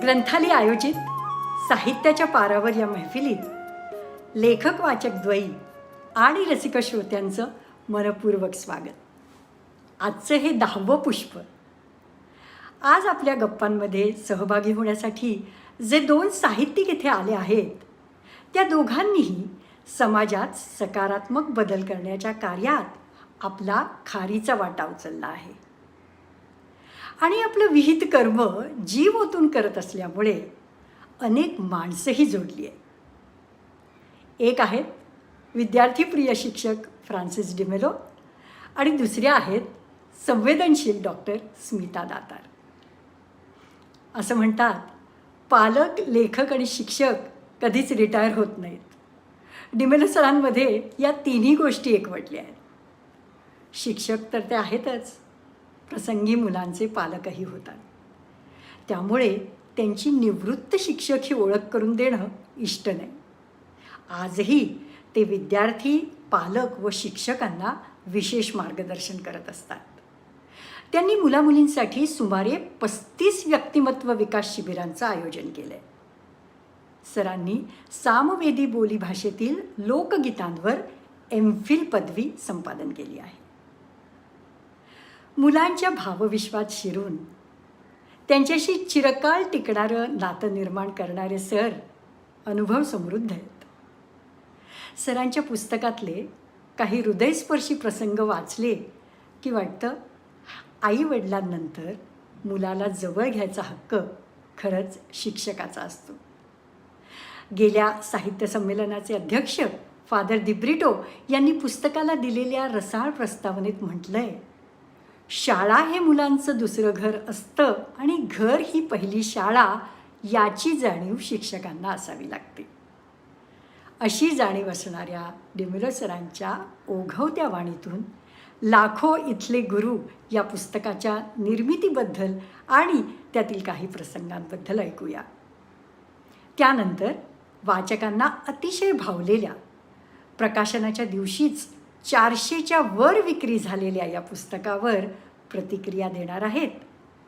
ग्रंथालय आयोजित साहित्याच्या पारावर या महफिलीत लेखक वाचक द्वयी आणि रसिक श्रोत्यांचं मनपूर्वक स्वागत. आजचं हे 10वं पुष्प. आज आपल्या गप्पांमध्ये सहभागी होण्यासाठी जे 2 साहित्यिक इथे आले आहेत त्या दोघांनीही समाजात सकारात्मक बदल करण्याच्या कार्यात आपला खारीचा वाटा उचलला आहे आणि आपलं विहित कर्म जीव ओतून करत असल्यामुळे अनेक माणसंही जोडली आहे. एक आहेत विद्यार्थीप्रिय शिक्षक फ्रान्सिस डिमेलो आणि दुसऱ्या आहेत संवेदनशील डॉक्टर स्मिता दातार. असं म्हणतात, पालक, लेखक आणि शिक्षक कधीच रिटायर होत नाहीत. डिमेलो सरांमध्ये या तिन्ही गोष्टी एकवटल्या आहेत. शिक्षक तर ते आहेतच, प्रसंगी मुलांचे पालकही होतात. त्यामुळे त्यांची निवृत्त शिक्षक ही ओळख करून देणं इष्ट नाही. आजही ते विद्यार्थी, पालक व शिक्षकांना विशेष मार्गदर्शन करत असतात. त्यांनी मुलामुलींसाठी सुमारे 35 व्यक्तिमत्व विकास शिबिरांचं आयोजन केलं आहे. सरांनी सामवेदी बोलीभाषेतील लोकगीतांवर MPhil पदवी संपादन केली आहे. मुलांच्या भावविश्वात शिरून त्यांच्याशी चिरकाळ टिकणारं नातं निर्माण करणारे सर अनुभव समृद्ध आहेत. सरांच्या पुस्तकातले काही हृदयस्पर्शी प्रसंग वाचले की वाटतं, आईवडिलांनंतर मुलाला जवळ घ्यायचा हक्क खरंच शिक्षकाचा असतो. गेल्या साहित्य संमेलनाचे अध्यक्ष फादर दिब्रिटो यांनी पुस्तकाला दिलेल्या रसाळ प्रस्तावनेत म्हटलंय, शाळा हे मुलांचं दुसरं घर असतं आणि घर ही पहिली शाळा याची जाणीव शिक्षकांना असावी लागते. अशी जाणीव असणाऱ्या डिमेलो सरांच्या ओघवत्या वाणीतून लाखो इथले गुरु या पुस्तकाच्या निर्मितीबद्दल आणि त्यातील काही प्रसंगांबद्दल ऐकूया. त्यानंतर वाचकांना अतिशय भावलेल्या, प्रकाशनाच्या दिवशीच 400च्या वर विक्री झालेल्या या पुस्तकावर प्रतिक्रिया देणार आहेत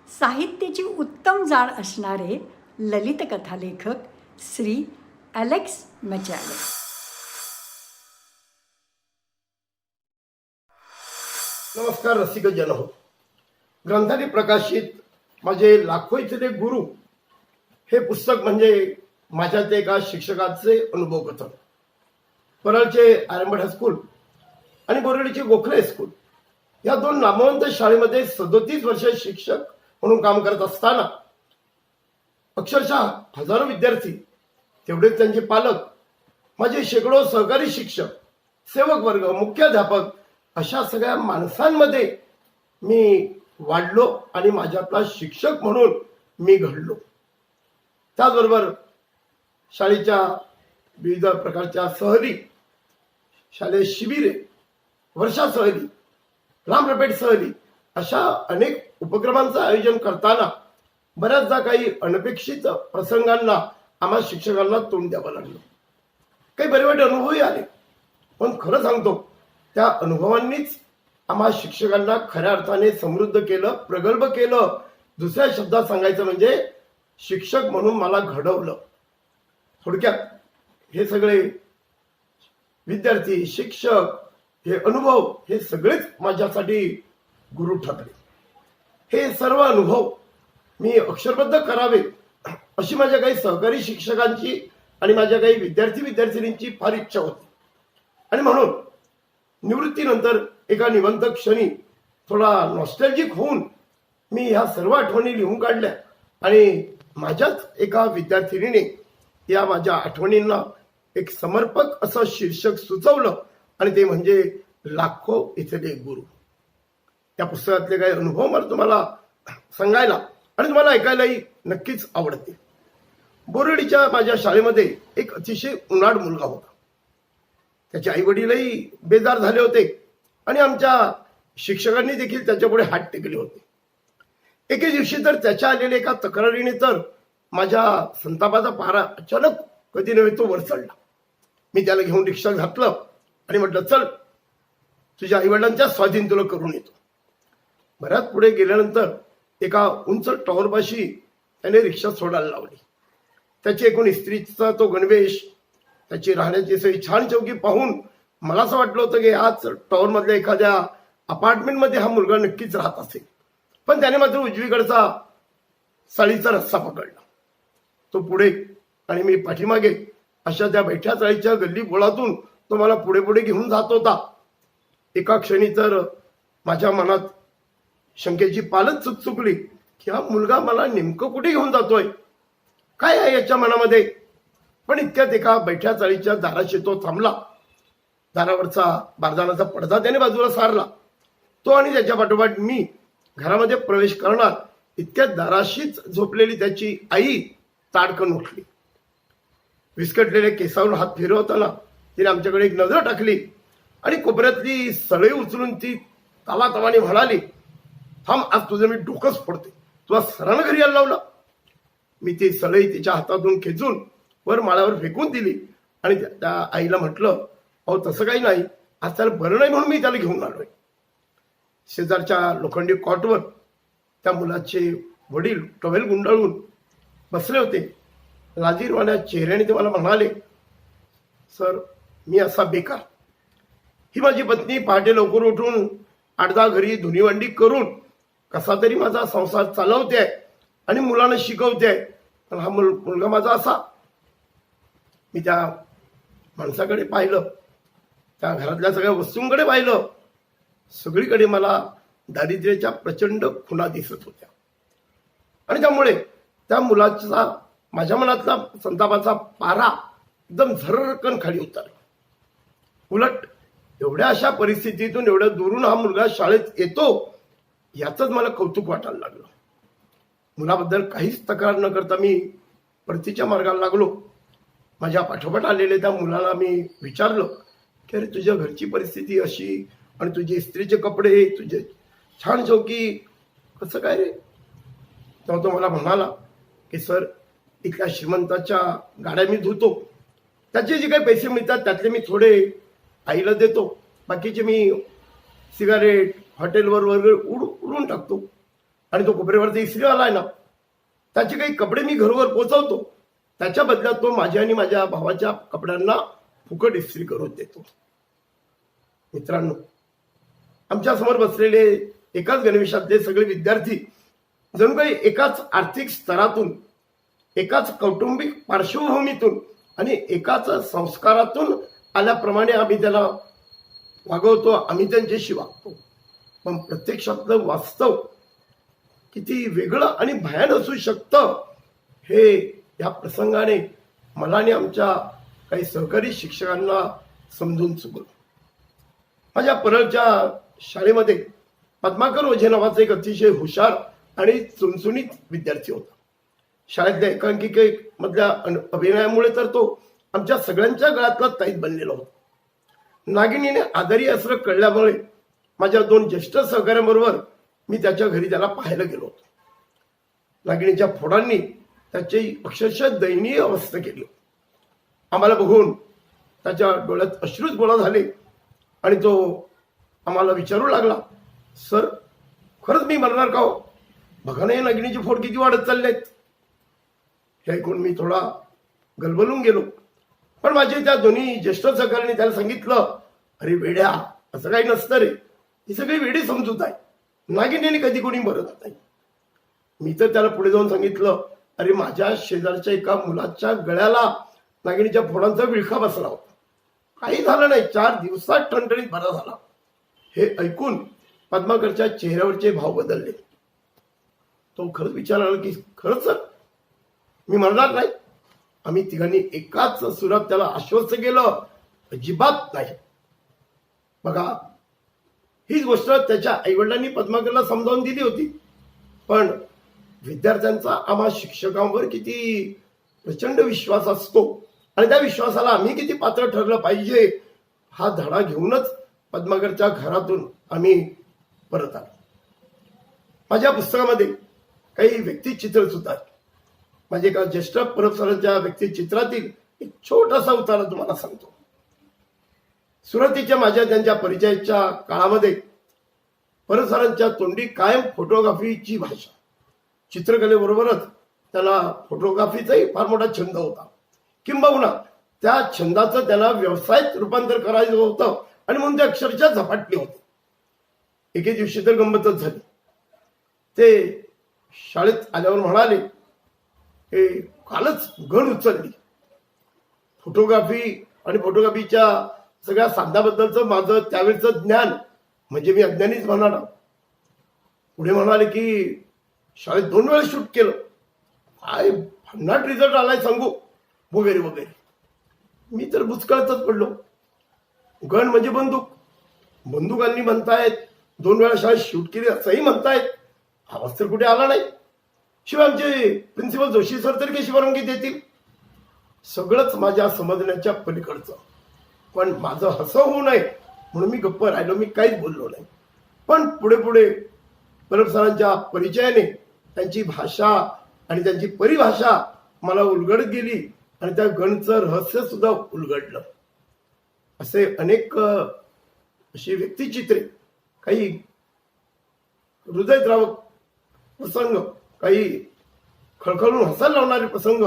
साहित्याची उत्तम जाण असणारे ललित कथा लेखक श्री अलेक्स मॅचॅले. नमस्कार रसिक जन हो. ग्रंथालय प्रकाशित माझे लाखो इथले गुरु हे पुस्तक म्हणजे माझ्या ते एका शिक्षकाचे अनुभव कथन. परळचे आरंभट हायस्कूल आणि बोरडीचे गोखले हायस्कूल या 2 नामवंत शाळेमध्ये 37 वर्ष शिक्षक म्हणून काम करत असताना अक्षरशः हजारो विद्यार्थी, तेवढेच त्यांचे पालक, माझे शेकडो सहकारी शिक्षक, सेवक वर्ग, मुख्याध्यापक अशा सगळ्या माणसांमध्ये मी वाढलो आणि माझ्यातला शिक्षक म्हणून मी घडलो. त्याचबरोबर शाळेच्या विविध प्रकारच्या सहली, शालेय शिबिरे, वर्षा सहली, लांबरपेट सहली अशा अनेक उपक्रमांचं आयोजन करताना बऱ्याचदा काही अनपेक्षित प्रसंगांना आम्हा शिक्षकांना तोंड द्यावं लागलं. काही बरे वाईट अनुभवही आले, पण खरं सांगतो त्या अनुभवांनीच आम्हा शिक्षकांना खऱ्या अर्थाने समृद्ध केलं, प्रगल्भ केलं. दुसऱ्या शब्दात सांगायचं म्हणजे शिक्षक म्हणून मला घडवलं. थोडक्यात हे सगळे विद्यार्थी, शिक्षक, हे अनुभव हे सगळेच माझ्यासाठी गुरु ठरले. हे सर्व अनुभव मी अक्षरबद्ध करावे अशी माझ्या काही सहकारी शिक्षकांची आणि माझ्या काही विद्यार्थिनींची फार इच्छा होती. आणि म्हणून निवृत्तीनंतर एका निवंत क्षणी थोडा नॉस्टॅल्जिक होऊन मी ह्या सर्व आठवणी लिहून काढल्या आणि माझ्याच एका विद्यार्थिनीने या माझ्या आठवणींना एक समर्पक असं शीर्षक सुचवलं आणि ते म्हणजे लाखो इथले गुरु. त्या पुस्तकातले काही अनुभव मला तुम्हाला सांगायला आणि तुम्हाला ऐकायलाही नक्कीच आवडते. बोरडीच्या माझ्या शाळेमध्ये एक अतिशय उन्हाळ मुलगा होता. त्याचे आई वडीलही बेजार झाले होते आणि आमच्या शिक्षकांनी देखील त्याच्यापुढे हात टेकले होते. एके दिवशी तर त्याच्या आलेल्या एका तक्रारीने तर माझ्या संतापाचा पारा अचानक कधी नव्हे तो वर चढला. मी त्याला घेऊन रिक्षा घातलं आणि म्हटलं, चल तुझ्या आईवडिलांच्या स्वाधीन तुला करून येतो. बऱ्याच पुढे गेल्यानंतर एका उंच टॉवरपाशी त्याने रिक्षा सोडायला लावली. त्याची एकूण इस्त्रीचा तो गणवेश, त्याची राहण्याची सोय छान चौकी पाहून मला असं वाटलं होतं की आज टॉवर मधल्या एखाद्या अपार्टमेंटमध्ये हा मुलगा नक्कीच राहत असेल. पण त्याने मात्र उजवीकडचा चाळीचा रस्ता पकडला. तो पुढे आणि मी पाठीमागे अशा त्या बैठ्या चाळीच्या गल्ली बोळातून तो मला पुढे पुढे घेऊन जात होता. एका क्षणी तर माझ्या मनात शंकेची पालच चुकचुकली की हा मुलगा मला नेमकं कुठे घेऊन जातोय, काय आहे याच्या मनामध्ये. पण इतक्यात एका बैठ्या चाळीच्या दाराशी तो थांबला. दारावरचा बारदानाचा पडदा त्याने बाजूला सारला. तो आणि त्याच्या पाठोपाठ मी घरामध्ये प्रवेश करणार इतक्यात दाराशीच झोपलेली त्याची आई ताडकन उठली. विस्कटलेल्या केसावरून हात फिरवताना तिने आमच्याकडे एक नजर टाकली आणि कोपऱ्यातली सळई उचलून ती तावातावाने म्हणाली, थांब, आज तुझं मी डोकंच फोडते, तुला सरानं घरी यायला लावला. मी ती सळई तिच्या हातातून खेचून वर माळ्यावर फेकून दिली आणि त्या आईला म्हटलं, अहो तसं काही नाही, आज त्याला बरं नाही म्हणून मी त्याला घेऊन आलोय. शेजारच्या लोखंडी कॉटवर त्या मुलाचे वडील टवेल गुंडाळून बसले होते. लाजीरवाण्या चेहऱ्याने ते मला म्हणाले, सर, मी असा बेकार, ही माझी पत्नी पहाटे लवकर उठून 8-10 घरी धुनीवांडी करून कसा तरी माझा संसार चालवते आणि मुलांना शिकवते, पण हा मुलगा माझा असा. मी त्या माणसाकडे पाहिलं, त्या घरातल्या सगळ्या वस्तूंकडे पाहिलं. सगळीकडे मला दारिद्र्याच्या प्रचंड खुणा दिसत होत्या आणि त्यामुळे त्या मुलाचा माझ्या मनातला संतापाचा पारा एकदम झरकन खाली उतरला. उलट एवढ्या अशा परिस्थितीतून एवढ्या दुरून हा मुलगा शाळेत येतो याच मला कौतुक वाटायला लागलं. मुलाबद्दल काहीच तक्रार न करता मी परतीच्या मार्गाला लागलो. माझ्या पाठोपाठ आलेल्या त्या मुलाला मी विचारलं की अरे तुझ्या घरची परिस्थिती अशी आणि तुझे इस्त्रीचे कपडे, तुझे छान चौकी, कसं काय रे. तेव्हा तो मला म्हणाला की सर, इथल्या श्रीमंताच्या गाड्या मी धुतो, त्याचे जे काही पैसे मिळतात त्यातले मी थोडे आईला देतो, बाकीचे मी सिगारेट, हॉटेलवर वगैरे उडून टाकतो. आणि तो कोपऱ्यावरचा इस्त्रीवाला आहे ना, त्याचे काही कपडे मी घरोवर पोचवतो, त्याच्या बदल्यात तो माझ्या आणि माझ्या भावाच्या कपड्यांना फुकट इस्त्री करून देतो. मित्रांनो, आमच्या समोर बसलेले एकाच गणवेशातले सगळे विद्यार्थी जणू काही एकाच आर्थिक स्तरातून, एकाच कौटुंबिक पार्श्वभूमीतून आणि एकाच संस्कारातून आल्याप्रमाणे आम्ही त्याला वागवतो, आम्ही त्यांच्याशी वागतो. पण प्रत्यक्षातलं वास्तव किती वेगळं आणि भयान असू शकतं हे या प्रसंगाने मला आणि आमच्या काही सहकारी शिक्षकांना समजून चुकलं. माझ्या परळच्या शाळेमध्ये पद्माकर ओझे नावाचा एक अतिशय हुशार आणि चुणचुणीत विद्यार्थी होता. शाळेतल्या एकांकिकेमधल्या अभिनयामुळे तर तो आमच्या सगळ्यांच्या गळ्यातला ताईत बनलेला होता. नागिनीने आजारी असं कळल्यामुळे माझ्या 2 ज्येष्ठ सहकाऱ्यांबरोबर मी त्याच्या घरी त्याला पाहायला गेलो होतो. नागिनीच्या फोडांनी त्याची अक्षरशः दयनीय अवस्था केली. आम्हाला बघून त्याच्या डोळ्यात अश्रूच गोळा झाले आणि तो आम्हाला विचारू लागला, सर, खरंच मी मरणार का हो? बघा ना, नागिनीचे फोड किती वाढत चाललेत. हे ऐकून मी थोडा गलबलून गेलो. पण माझे त्या दोन्ही ज्येष्ठ सहकाऱ्यांनी त्याला सांगितलं, अरे वेड्या, असं काही नसतं रे, ही सगळी वेडी समजूत आहे, नागिनीने कधी कोणी मरत नाही. मी तर त्याला पुढे जाऊन सांगितलं, अरे माझ्या शेजारच्या एका मुलाच्या गळ्याला नागिनीच्या फोडांचा विळखा बसला होता, काही झालं नाही, 4 दिवसात ठणठणीत बरा झाला. हे ऐकून पद्माकरच्या चेहऱ्यावरचे भाव बदलले. तो खरंच विचारला की खरंच सर, मी म्हणणार नाही. आम्ही तिघांनी एकाच सुरात त्याला आश्वस्त केलं, अजिबात नाही. बघा, हीच गोष्ट त्याच्या आईवडिलांनी पद्माकरला समजावून दिली होती, पण विद्यार्थ्यांचा आम्हा शिक्षकांवर किती प्रचंड विश्वास असतो आणि त्या विश्वासाला आम्ही किती पात्र ठरलं पाहिजे हा धडा घेऊनच पद्माकरच्या घरातून आम्ही परत आलो. माझ्या पुस्तकामध्ये काही व्यक्तिचित्र सुद्धा आहेत. माझे एका ज्येष्ठ परब सरांच्या व्यक्तिचित्रातील एक छोटासा उतारा तुम्हाला सांगतो. सुरुवातीच्या माझ्या त्यांच्या परिचयाच्या काळामध्ये परब सरांच्या तोंडी कायम फोटोग्राफीची भाषा, चित्रकलेबरोबरच त्याला फोटोग्राफीचाही फार मोठा छंद होता. किंबहुना त्या छंदाचं त्याला व्यवसायात रूपांतर करायचं होतं आणि म्हणून ते अक्षरशः झपाटले होते. एके दिवशी तर गंमतच झाली. ते शाळेत आल्यावर म्हणाले, हे कालच गण उचलली. फोटोग्राफी आणि फोटोग्राफीच्या सगळ्या साधनाबद्दलचं माझं त्यावेळेचं ज्ञान म्हणजे मी अज्ञानीच म्हणाला. पुढे म्हणाले की शाळेत 2 वेळा शूट केलं, काय भन्नाट रिझल्ट आलाय सांगू, वगैरे वगैरे. मी तर बुचकळतच पडलो. गण म्हणजे बंदूक, बंदुकांनी म्हणतायत, 2 वेळा शाळेत शूट केली असंही म्हणतायत, आवाज तर कुठे आला नाही. शिवाय आमचे प्रिन्सिपल जोशी सर तरी कशी परवानगी देतील. सगळंच माझ्या समजण्याच्या पलीकडचं. पण माझं हसं होऊ नये म्हणून मी गप्प राहिलो, मी काहीच बोललो नाही. पण पुढे पुढे परब सरांच्या परिचयाने त्यांची भाषा आणि त्यांची परिभाषा मला उलगडत गेली आणि त्या गणचं रहस्य सुद्धा उलगडलं. असे अनेक अशी व्यक्तिचित्रे, काही हृदयद्रावक प्रसंग, काही खळखळून हसायला लावणारे प्रसंग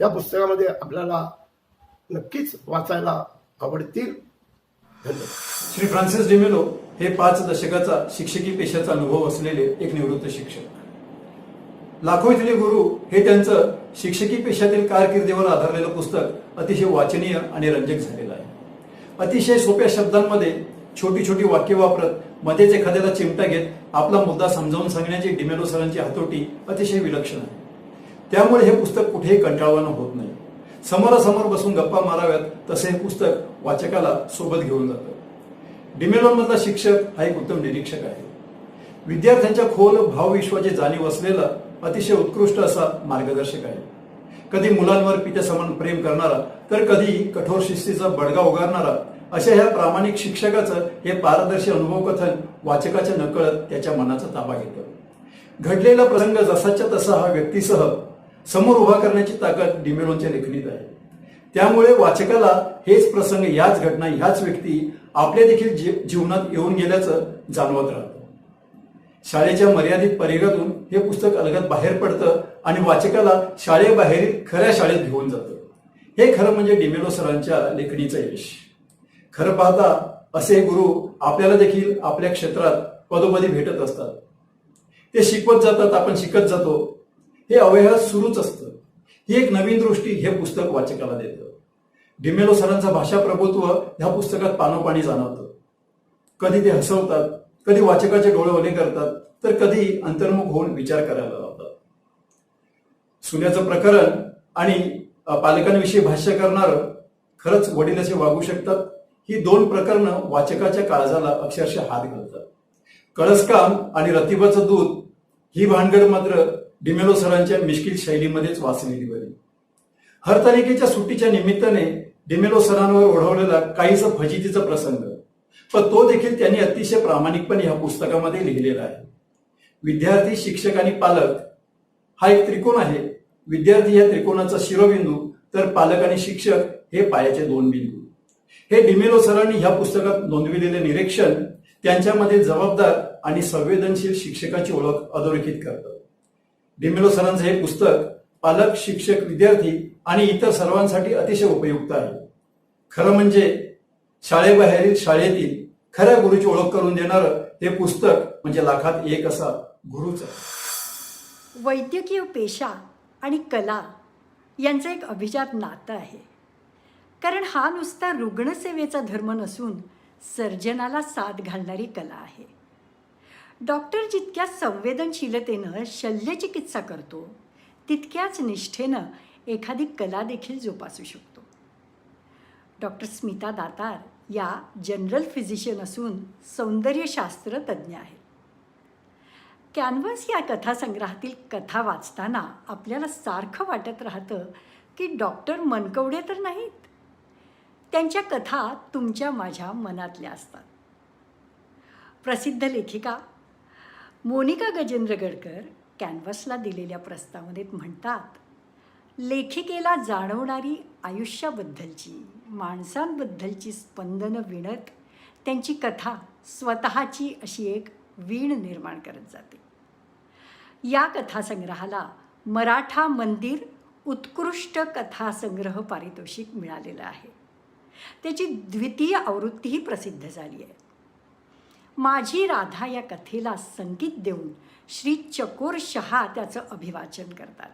या पुस्तकामध्ये आपल्याला नक्कीच वाचायला आवडतील. धन्यवाद. श्री फ्रान्सिस डिमेलो हे 5 दशकाचा शिक्षकी पेशाचा अनुभव असलेले एक निवृत्त शिक्षक. लाखो इथले गुरु हे त्यांचं शिक्षकी पेशातील कारकिर्दीवर आधारलेलं पुस्तक अतिशय वाचनीय आणि रंजक झालेलं आहे. अतिशय सोप्या शब्दांमध्ये छोटी छोटी वाक्य वापरत मध्येच एखाद्याला चिमटा घेत आपला मुद्दा समजावून सांगण्याची डिमेलो सरांची हातोटी अतिशय विलक्षण आहे. त्यामुळे हे पुस्तक कुठेही कंटाळवाणं होत नाही. समोरासमोर बसून गप्पा माराव्यात तसे हे पुस्तक वाचकाला सोबत घेऊन जातं. डिमेलोमधला शिक्षक हा एक उत्तम निरीक्षक आहे. विद्यार्थ्यांच्या खोल भावविश्वाची जाणीव असलेला अतिशय उत्कृष्ट असा मार्गदर्शक आहे. कधी मुलांवर पित्यासमान प्रेम करणारा तर कधी कठोर शिस्तीचा बडगा उगारणारा अशा ह्या प्रामाणिक शिक्षकाचं हे पारदर्शी अनुभव कथन वाचकाच्या नकळत त्याच्या मनाचा ताबा घेतं. घडलेला प्रसंग जसाच्या तसा हा व्यक्तीसह समोर उभा करण्याची ताकद डिमेलोंच्या लेखणीत आहे. त्यामुळे वाचकाला हेच प्रसंग, याच घटना, ह्याच व्यक्ती आपल्या देखील जीवनात येऊन गेल्याचं जाणवत राहतं. शाळेच्या मर्यादित परिघातून हे पुस्तक अलगद बाहेर पडतं आणि वाचकाला शाळेबाहेरील खऱ्या शाळेत घेऊन जातं. हे खरं म्हणजे डिमेलो सरांच्या लेखणीचं यश. खरं पाहता असे गुरु आपल्याला देखील आपल्या क्षेत्रात पदोपदी भेटत असतात. ते शिकवत जातात, आपण शिकत जातो. हे अवयव सुरूच असतं. ही एक नवीन दृष्टी हे पुस्तक वाचकाला देतं. डिमेलो सरांचं भाषा प्रभुत्व ह्या पुस्तकात पानोपाणी जाणवतं. कधी ते हसवतात, कधी वाचकाचे डोळे ओले करतात, तर कधी अंतर्मुख होऊन विचार करायला लावतात. सुन्याचं प्रकरण आणि पालकांविषयी भाष्य करणारं खरंच वडील असे वागू शकतात, ही 2 प्रकरणं वाचकाच्या काळजाला अक्षरशः हात घालतात. कळसकाम आणि रतिबाचं दूध ही भानगड मात्र डिमेलो सरांच्या मिश्किल शैलीमध्येच वाचलेली बरी. हरतालिकेच्या सुट्टीच्या निमित्ताने डिमेलो सरांवर ओढवलेला काहीसा फजितीचा प्रसंग, पण तो देखील त्यांनी अतिशय प्रामाणिकपणे ह्या पुस्तकामध्ये लिहिलेला आहे. विद्यार्थी, शिक्षक आणि पालक हा एक त्रिकोण आहे. विद्यार्थी या त्रिकोणाचा शिरोबिंदू तर पालक आणि शिक्षक हे पायाचे 2 बिंदू. हे डिमेलो सरांनी ह्या पुस्तकात नोंदविलेले निरीक्षण त्यांच्यामध्ये जबाबदार आणि संवेदनशील शिक्षकाची ओळख अधोरेखित करतं. डिमेलो सरांचं हे पुस्तक पालक, शिक्षक, विद्यार्थी आणि इतर सर्वांसाठी अतिशय उपयुक्त आहे. खरं म्हणजे शाळेबाहेरील शाळेतील खऱ्या गुरुची ओळख करून देणारं हे पुस्तक म्हणजे लाखात एक असा गुरुच आहे. वैद्यकीय पेशा आणि कला यांचं एक अभिजात नातं आहे. कारण हा नुसता रुग्णसेवेचा धर्म नसून सर्जनाला साथ घालणारी कला आहे. डॉक्टर जितक्या संवेदनशीलतेनं शल्यचिकित्सा करतो तितक्याच निष्ठेनं एखादी कला देखील जोपासू शकतो. डॉक्टर स्मिता दातार या जनरल फिजिशियन असून सौंदर्यशास्त्र तज्ज्ञ आहेत. कॅनव्हास या कथासंग्रहातील कथा वाचताना आपल्याला सारखं वाटत राहतं की डॉक्टर मनकवडे तर नाहीत, त्यांच्या कथा तुमच्या माझ्या मनातल्या असतात. प्रसिद्ध लेखिका मोनिका गजेंद्र गडकर कॅनव्हासला दिलेल्या प्रस्तावनेत म्हणतात, लेखिकेला जाणवणारी आयुष्याबद्दलची, माणसांबद्दलची स्पंदनं विणत त्यांची कथा स्वतःची अशी एक वीण निर्माण करत जाते. या कथासंग्रहाला मराठा मंदिर उत्कृष्ट कथासंग्रह पारितोषिक मिळालेलं आहे. त्याची द्वितीय आवृत्तीही प्रसिद्ध झाली आहे. माझी राधा या कथेला संगीत देऊन श्री चकोर शहा त्याचं अभिवाचन करतात.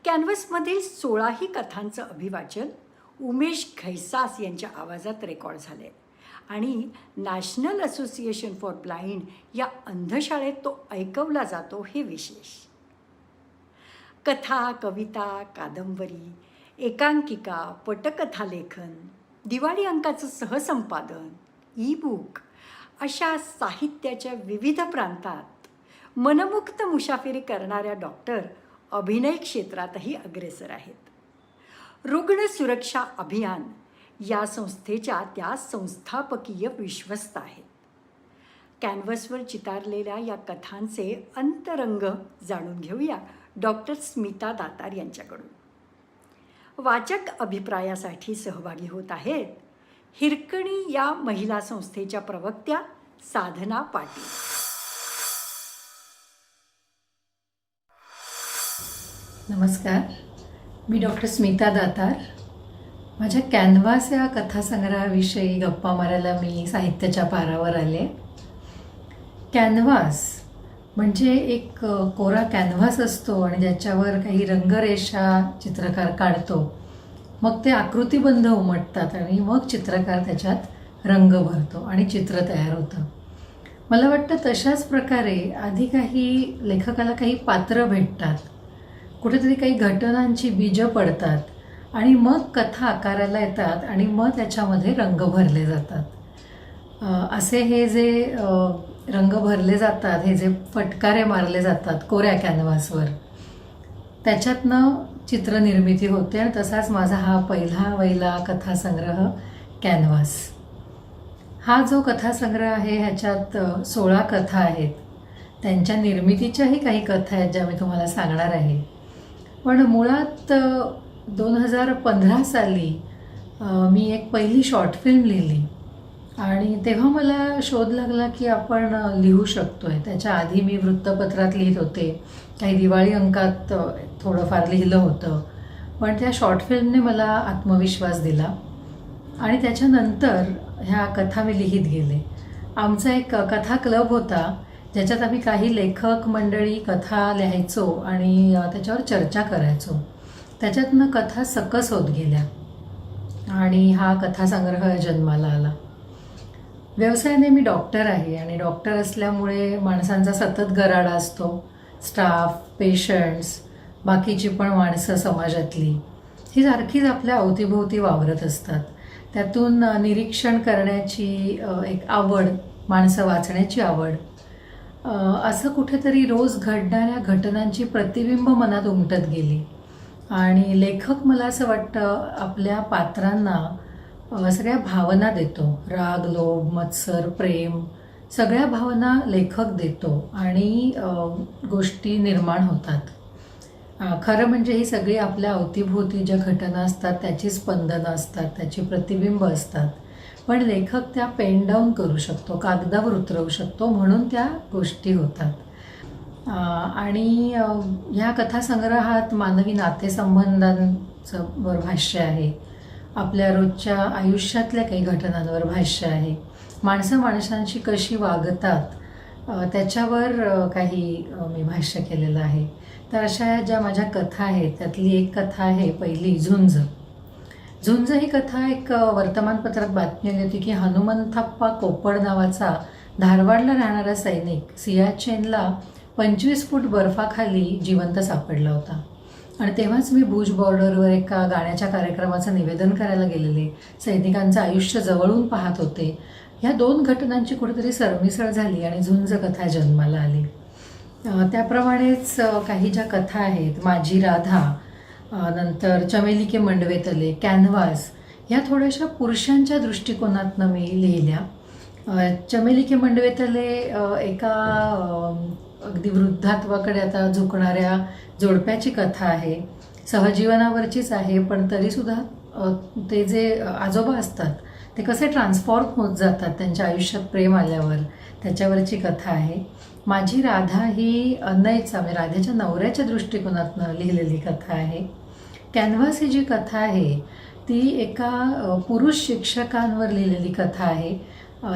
कॅनव्हसमधील 16ही कथांचं अभिवाचन उमेश घैसास यांच्या आवाजात रेकॉर्ड झाले आणि नॅशनल असोसिएशन फॉर ब्लाइंड या अंधशाळेत तो ऐकवला जातो हे विशेष. कथा, कविता, कादंबरी, एकांकिका, पटकथा लेखन, दिवाळी अंकाचं सहसंपादन, ई बुक अशा साहित्याच्या विविध प्रांतात मनमुक्त मुसाफिरी करणाऱ्या डॉक्टर अभिनय क्षेत्रातही अग्रेसर आहेत. रुग्ण सुरक्षा अभियान या संस्थेच्या त्या संस्थापकीय विश्वस्त आहेत. कॅनव्हसवर चितारलेल्या या कथांचे अंतरंग जाणून घेऊया डॉक्टर स्मिता दातार यांच्याकडून. वाचक अभिप्रायासाठी सहभागी होत आहेत हिरकणी या महिला संस्थेच्या प्रवक्त्या साधना पाटील. नमस्कार, मी डॉक्टर स्मिता दातार. माझ्या कॅनव्हास या कथासंग्रहाविषयी गप्पा मारायला मी साहित्याच्या पारावर आले. कॅनव्हास म्हणजे एक कोरा कॅनव्हास असतो आणि ज्याच्यावर काही रंगरेषा चित्रकार काढतो. मग ते आकृतिबंध उमटतात आणि मग चित्रकार त्याच्यात रंग भरतो आणि चित्र तयार होतं. मला वाटतं तशाच प्रकारे आधी काही लेखकाला काही पात्र भेटतात, कुठेतरी काही घटनांची बीजं पडतात आणि मग कथा आकाराला येतात आणि मग त्याच्यामध्ये रंग भरले जातात. असे हे जे रंग भरले जातात, हे जे फटकारे मारले जातात कोऱ्या कॅनव्हासवर, त्याच्यातनं चित्रनिर्मिती होते आणि तसाच माझा हा पहिला कथासंग्रह कॅनव्हास. हा जो कथासंग्रह आहे ह्याच्यात 16 कथा आहेत. त्यांच्या निर्मितीच्याही काही कथा आहेत ज्या मी तुम्हाला सांगणार आहे. पण मुळात 2015 साली मी एक पहिली शॉर्ट फिल्म लिहिली आणि तेव्हा मला शोध लागला की आपण लिहू शकतो आहे. त्याच्या आधी मी वृत्तपत्रात लिहित होते, काही दिवाळी अंकात थोडंफार लिहिलं होतं, पण त्या शॉर्ट फिल्मने मला आत्मविश्वास दिला आणि त्याच्यानंतर ह्या कथा मी लिहित गेले. आमचा एक कथा क्लब होता ज्याच्यात आम्ही काही लेखक मंडळी कथा लिहायचो आणि त्याच्यावर चर्चा करायचो. त्याच्यातनं कथा सकस होत गेल्या आणि हा कथासंग्रह जन्माला आला. व्यवसायाने मी डॉक्टर आहे आणि डॉक्टर असल्यामुळे माणसांचा सतत गराडा असतो. स्टाफ, पेशंट्स, बाकीची पण माणसं समाजातली ही सारखीच आपल्या अवतीभोवती वावरत असतात. त्यातून निरीक्षण करण्याची एक आवड, माणसं वाचण्याची आवड, असं कुठेतरी रोज घडणाऱ्या घटनांची प्रतिबिंब मनात उमटत गेली आणि लेखक मला असं वाटतं आपल्या पात्रांना सगळ्या भावना देतो. राग, लोभ, मत्सर, प्रेम सगळ्या भावना लेखक देतो आणि गोष्टी निर्माण होतात. खरं म्हणजे ही सगळी आपल्या अवतीभोवती ज्या घटना असतात त्याची स्पंदनं असतात, त्याची प्रतिबिंब असतात, पण लेखक त्या पेन डाऊन करू शकतो, कागदावर उतरवू शकतो, म्हणून त्या गोष्टी होतात. आणि ह्या कथासंग्रहात मानवी नातेसंबंधांचं वर भाष्य आहे, आपल्या रोजच्या आयुष्यातल्या काही घटनांवर भाष्य आहे, माणसं माणसांशी कशी वागतात त्याच्यावर काही मी भाष्य केलेलं आहे. तर अशा ज्या माझ्या कथा आहेत त्यातली एक कथा आहे पहिली, झुंज. झुंज ही कथा एक वर्तमानपत्रात बातमी आली होती की हनुमंथप्पा कोप्पड नावाचा धारवाडला राहणारा सैनिक सियाचेनला 25 फूट बर्फाखाली जिवंत सापडला होता. आणि तेव्हाच मी भुज बॉर्डरवर एका गाण्याच्या कार्यक्रमाचं निवेदन करायला गेलेले, सैनिकांचं आयुष्य जवळून पाहत होते. ह्या दोन घटनांची कुठेतरी सरमिसळ झाली आणि झुंज कथा जन्माला आली. त्याप्रमाणेच काही ज्या कथा आहेत, माझी राधा, नंतर चमेली के मंडवे तले, कॅनव्हास, ह्या थोड्याशा पुरुषांच्या दृष्टिकोनातनं मी लिहिल्या. चमेली के मंडवे तले एका अगदी वृद्धात्वाकडे आता झुकणाऱ्या जोडप्याची कथा आहे. सहजीवनावरचीच आहे, पण तरीसुद्धा ते जे आजोबा असतात ते कसे ट्रान्सफॉर्म होत जातात त्यांच्या आयुष्यात प्रेम आल्यावर, त्याच्यावरची कथा आहे. माझी राधा ही अनयचा म्हणजे राधेच्या नवऱ्याच्या दृष्टिकोनातनं लिहिलेली कथा आहे. कॅनव्हास ही जी कथा आहे ती एका पुरुष शिक्षकांवर लिहिलेली कथा आहे.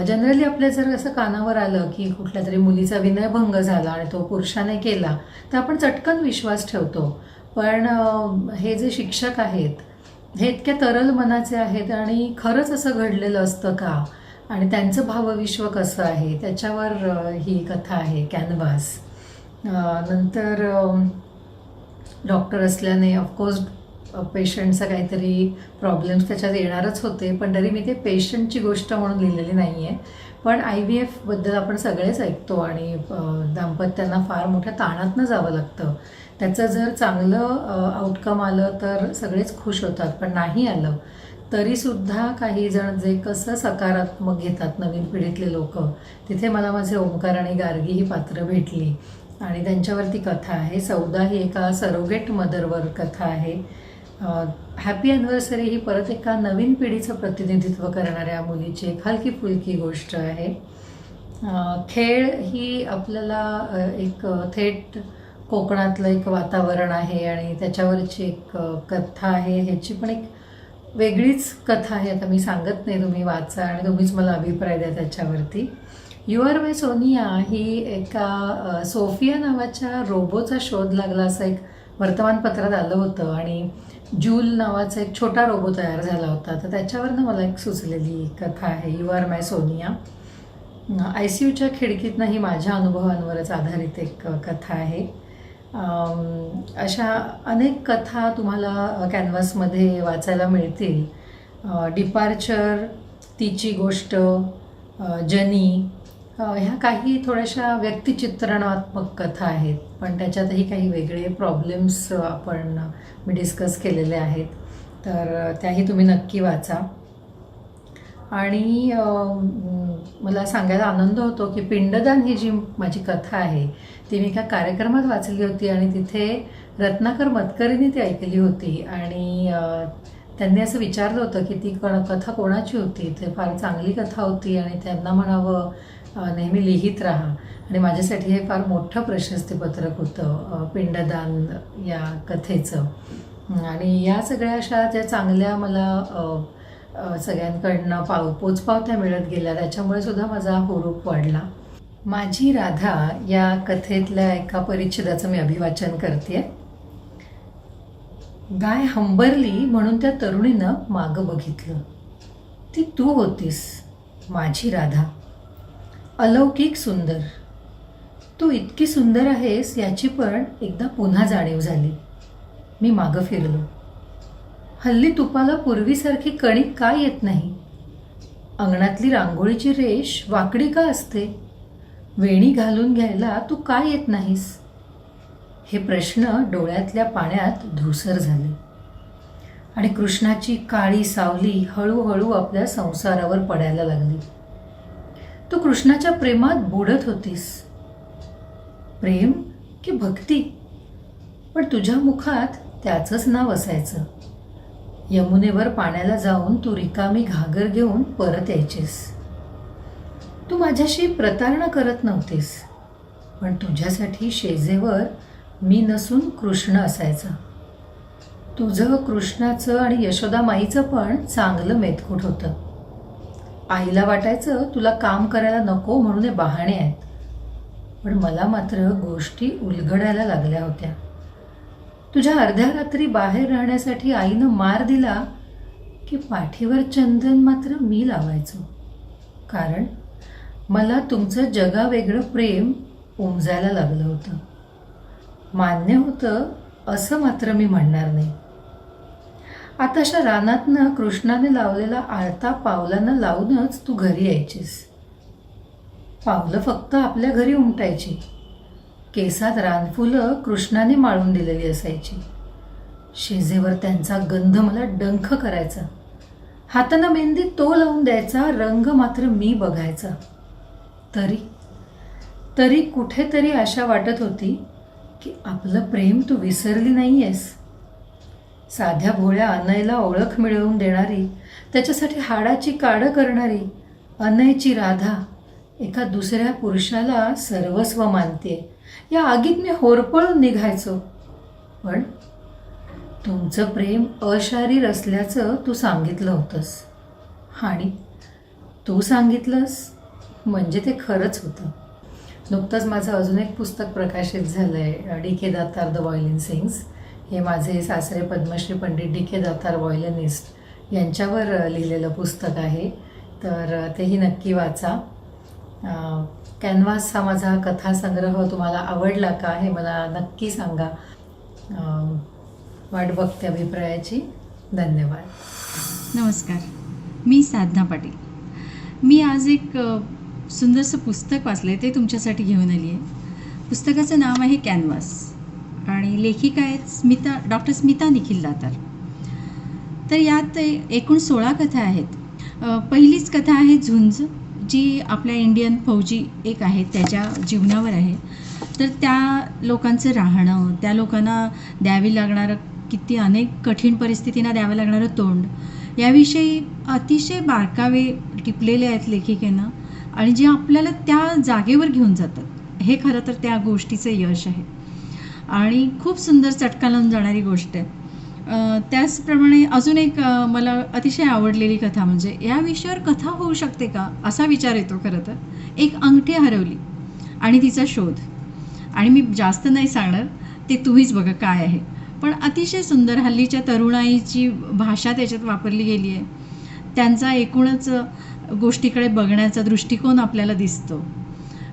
जनरली आपल्या जर असं कानावर आलं की कुठल्या तरी मुलीचा विनयभंग झाला आणि तो पुरुषाने केला तर आपण चटकन विश्वास ठेवतो. पण हे जे शिक्षक आहेत हे इतक्या तरल मनाचे आहेत आणि खरंच असं घडलेलं असतं का आणि त्यांचं भावविश्व कसं आहे त्याच्यावर ही कथा आहे कॅनव्हास. नंतर डॉक्टर असल्याने ऑफकोर्स पेशंटचा काहीतरी प्रॉब्लेम्स त्याच्यात येणारच होते, पण तरी मी ते पेशंटची गोष्ट म्हणून लिहिलेली नाही आहे. पण IVFबद्दल आपण सगळेच ऐकतो आणि दाम्पत्यांना फार मोठ्या ताणातनं जावं लागतं. त्याचं जर चांगलं आउटकम आलं तर सगळेच खुश होतात, पण नाही आलं तरीसुद्धा काही जण जे कसं सकारात्मक घेतात नवीन पिढीतले लोक, तिथे मला माझे ओंकार आणि गार्गी ही पात्र भेटली आणि त्यांच्यावरती कथा आहे. सौदा ही एका सरोगेट मदरवर कथा आहे. हॅपी ॲनिव्हर्सरी ही परत एका नवीन पिढीचं प्रतिनिधित्व करणाऱ्या मुलीची एक हलकी फुलकी गोष्ट आहे. खेळ ही आपल्याला एक थेट कोकणातलं एक वातावरण आहे आणि त्याच्यावरची एक कथा आहे. ह्याची पण एक वेगळीच कथा आहे. आता मी सांगत नाही, तुम्ही वाचा आणि तुम्हीच मला अभिप्राय द्या त्याच्यावरती. यू आर माय सोनिया ही एका सोफिया नावाच्या रोबोचा शोध लागला असं एक वर्तमानपत्रात आलं होतं आणि जूल नावाचा एक छोटा रोबो तयार झाला होता, तर त्याच्यावरनं मला एक सुचलेली कथा आहे यू आर माय सोनिया. ICUच्या खिडकीतनं ही माझ्या अनुभवांवरच आधारित एक कथा आहे. अशा अनेक कथा तुम्हाला कॅनव्हासमध्ये वाचायला मिळतील. डिपार्चर, तिची गोष्ट, जनी ह्या काही थोड्याशा व्यक्तिचित्रणात्मक कथा आहेत, पण त्याच्यातही काही वेगळे प्रॉब्लेम्स मी डिस्कस केलेले आहेत, तर त्याही तुम्ही नक्की वाचा. आणि मला सांगायला आनंद होतो की पिंडदान ही जी माझी कथा आहे ती मी एका कार्यक्रमात वाचली होती आणि तिथे रत्नाकर मतकरींनी ती ऐकली होती आणि त्यांनी असं विचारलं होतं की ती कथा कोणाची होती. ते फार चांगली कथा होती आणि त्यांना म्हणावं नेहमी लिहित राहा, आणि माझ्यासाठी हे फार मोठं प्रशस्तीपत्रक होतं पिंडदान या कथेचं. आणि या सगळ्या अशा ज्या चांगल्या मला सगळ्यांकडनं पोचपावत्या मिळत गेल्या त्याच्यामुळे सुद्धा माझा हुरूप वाढला. माझी राधा या कथेतल्या एका परिच्छेदाचं मी अभिवाचन करते. गाय हंबरली म्हणून त्या तरुणीनं मागं बघितलं. ती तू होतीस माझी राधा, अलौकिक सुंदर. तू इतकी सुंदर आहेस याची पण एकदा पुन्हा जाणीव झाली. मी मागं फिरलो. हल्ली तुपाला पूर्वीसारखी कणिक का येत नाही? अंगणातली रांगोळीची रेष वाकडी का असते? वेणी घालून घ्यायला तू का येत नाहीस? हे प्रश्न डोळ्यातल्या पाण्यात धूसर झाले आणि कृष्णाची काळी सावली हळूहळू आपल्या संसारावर पडायला लागली. तू कृष्णाच्या प्रेमात बुडत होतीस. प्रेम की भक्ती? पण तुझ्या मुखात त्याचंच नाव असायचं. यमुनेवर पाण्याला जाऊन तू रिकामी घागर घेऊन परत यायचीस. तू माझ्याशी प्रतारणा करत नव्हतीस, पण तुझ्यासाठी शेजेवर मी नसून कृष्ण असायचा. तुझं, कृष्णाचं आणि यशोदामाईचं पण चांगलं मेतकूट होतं. आईला वाटायचं तुला काम करायला नको म्हणून हे बहाणे आहेत, पण मला मात्र गोष्टी उलगडायला लागल्या होत्या. तुझ्या अर्ध्या रात्री बाहेर राहण्यासाठी आईनं मार दिला की पाठीवर चंदन मात्र मी लावायचो, कारण मला तुमचं जगावेगळं प्रेम उमजायला लागलं होतं. मान्य होतं असं मात्र मी म्हणणार नाही. आताशा रानातनं कृष्णाने लावलेला आळता पावलांना लावूनच तू घरी यायचीस. पावलं फक्त आपल्या घरी उमटायची. केसात रानफुलं कृष्णाने माळून दिलेली असायची. शेजेवर त्यांचा गंध मला डंख करायचा. हातानं मेहंदी तो लावून द्यायचा, रंग मात्र मी बघायचा. तरी कुठेतरी आशा वाटत होती की आपलं प्रेम तू विसरली नाहीयेस. साध्या भोळ्या अनयला ओळख मिळवून देणारी, त्याच्यासाठी हाडाची काडं करणारी अनयची राधा एका दुसऱ्या पुरुषाला सर्वस्व मानते. या आगीत मी होरपळून निघायचो. पण तुमचं प्रेम अशारीर असल्याचं तू सांगितलं होतंस. आणि तू सांगितलंस म्हणजे ते खरंच होतं. नुकतंच माझं अजून एक पुस्तक प्रकाशित झालं आहे, D K Datar the violin sings. हे माझे सासरे पद्मश्री पंडित डी के दातार व्हायोलिनिस्ट यांच्यावर लिहिलेलं पुस्तक आहे. तर तेही नक्की वाचा. कॅनव्हास हा माझा कथासंग्रह तुम्हाला आवडला का हे मला नक्की सांगा. वाट बघते अभिप्रायाची. धन्यवाद. नमस्कार, मी साधना पाटील. मी आज एक सुंदरसं पुस्तक वाचलं आहे, ते तुमच्यासाठी घेऊन आली आहे. पुस्तकाचं नाव आहे कॅनव्हास आणि लेखिका आहेत डॉक्टर स्मिता निखिल दातार. तर यात एकूण 16 कथा आहेत. पहिलीच कथा आहे झुंज, जी आपल्या इंडियन फौजी एक आहेत त्याच्या जीवनावर आहे. तर त्या लोकांचं राहणं, त्या लोकांना द्यावी लागणारं किती अनेक कठीण परिस्थितींना द्यावं लागणारं तोंड, याविषयी अतिशय बारकावे टिपलेले आहेत लेखिकेनं. आणि जे आपल्याला त्या जागेवर घेऊन जातात, हे खरं तर त्या गोष्टीचं यश आहे. आणि खूप सुंदर चटका लावून जाणारी गोष्ट आहे. त्याचप्रमाणे अजून एक मला अतिशय आवडलेली कथा म्हणजे या विषयावर कथा होऊ शकते का असा विचार येतो. खरं तर एक अंगठी हरवली आणि तिचा शोध. आणि मी जास्त नाही सांगणार, ते तुम्हीच बघा काय आहे. पण अतिशय सुंदर हल्लीच्या तरुणाईची भाषा त्याच्यात वापरली गेली आहे. त्यांचा एकूणच गोष्टीकडे बघण्याचा दृष्टिकोन आपल्याला दिसतो,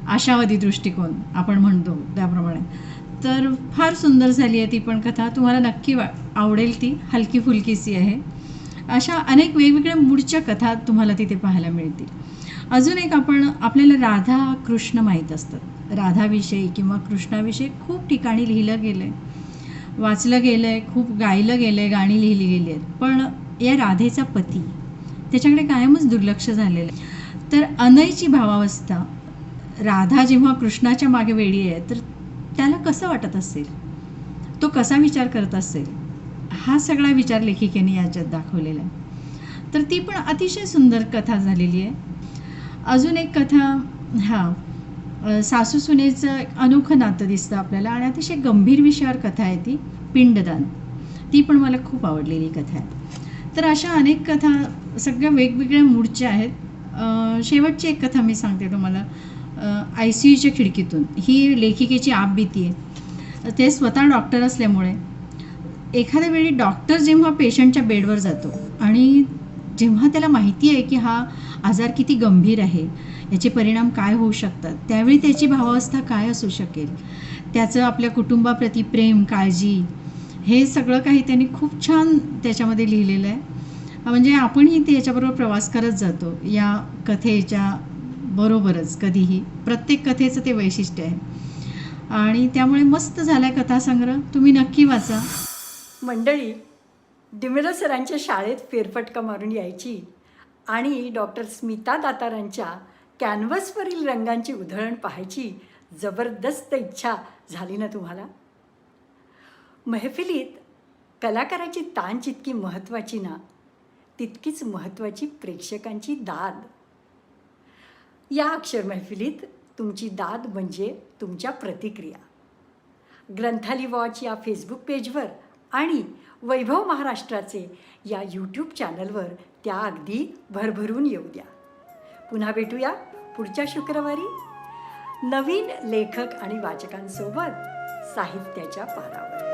आशावादी दृष्टिकोन आपण म्हणतो त्याप्रमाणे. तर फार सुंदर झाली आहे ती पण कथा. तुम्हाला नक्की आवडेल. ती हलकी फुलकीची आहे. अशा अनेक वेगवेगळ्या मूळच्या कथा तुम्हाला तिथे पाहायला मिळतील. अजून एक आपल्याला राधा कृष्ण माहीत असतात. राधाविषयी किंवा कृष्णाविषयी खूप ठिकाणी लिहिलं गेलं आहे, वाचलं गेलं आहे, खूप गायलं गेलं आहे, गाणी लिहिली गेली आहेत. पण या राधेचा पती, त्याच्याकडे कायमच दुर्लक्ष झालेलं आहे. तर अनयची भावावस्था, राधा जेव्हा कृष्णाच्या मागे वेडी आहे तर त्याला कसं वाटत असेल, तो कसा विचार करत असेल, हा सगळा विचार लेखिकेने याच्यात दाखवलेला आहे. तर ती पण अतिशय सुंदर कथा झालेली आहे. अजून एक कथा, सासू सुनेचं एक अनोखं नातं दिसतं आपल्याला आणि अतिशय गंभीर विषयावर कथा आहे ती, पिंडदान. ती पण मला खूप आवडलेली कथा आहे. तर अशा अनेक कथा सगळ्या वेगवेगळ्या मूडच्या आहेत. शेवटची एक कथा मी सांगते तुम्हाला, ICUच्या खिडकीतून. ही लेखिकेची आपबीती आहे. ते स्वतः डॉक्टर असल्यामुळे एखाद्या वेळी डॉक्टर जेव्हा पेशंटच्या बेडवर जातो आणि जेव्हा त्याला माहिती आहे की हा आजार किती गंभीर आहे, याचे परिणाम काय होऊ शकतात, त्यावेळी त्याची भावावस्था काय असू शकेल, त्याचं आपल्या कुटुंबाप्रती प्रेम, काळजी, हे सगळं काही त्यांनी खूप छान त्याच्यामध्ये लिहिलेलं आहे. म्हणजे आपणही त्याच्याबरोबर प्रवास करत जातो या कथेच्या बरोबरच कधीही. प्रत्येक कथेचं ते वैशिष्ट्य आहे आणि त्यामुळे मस्त झाला आहे कथासंग्रह. तुम्ही नक्की वाचा. मंडळी, डिमेलो सरांच्या शाळेत फेरफटका मारून यायची आणि डॉक्टर स्मिता दातारांच्या कॅनव्हासवरील रंगांची उधळण पाहायची जबरदस्त इच्छा झाली ना तुम्हाला? महफिलीत कलाकाराची तान जितकी महत्त्वाची ना, तितकीच महत्त्वाची प्रेक्षकांची दाद. या अक्षर महफिलीत तुमची दाद म्हणजे तुमच्या प्रतिक्रिया. ग्रंथाली वॉच या फेसबुक पेजवर आणि वैभव महाराष्ट्राचे या यूट्यूब चॅनलवर त्या अगदी भरभरून येऊ द्या. पुन्हा भेटूया पुढच्या शुक्रवारी नवीन लेखक आणि वाचकांसोबत साहित्याच्या पारावर.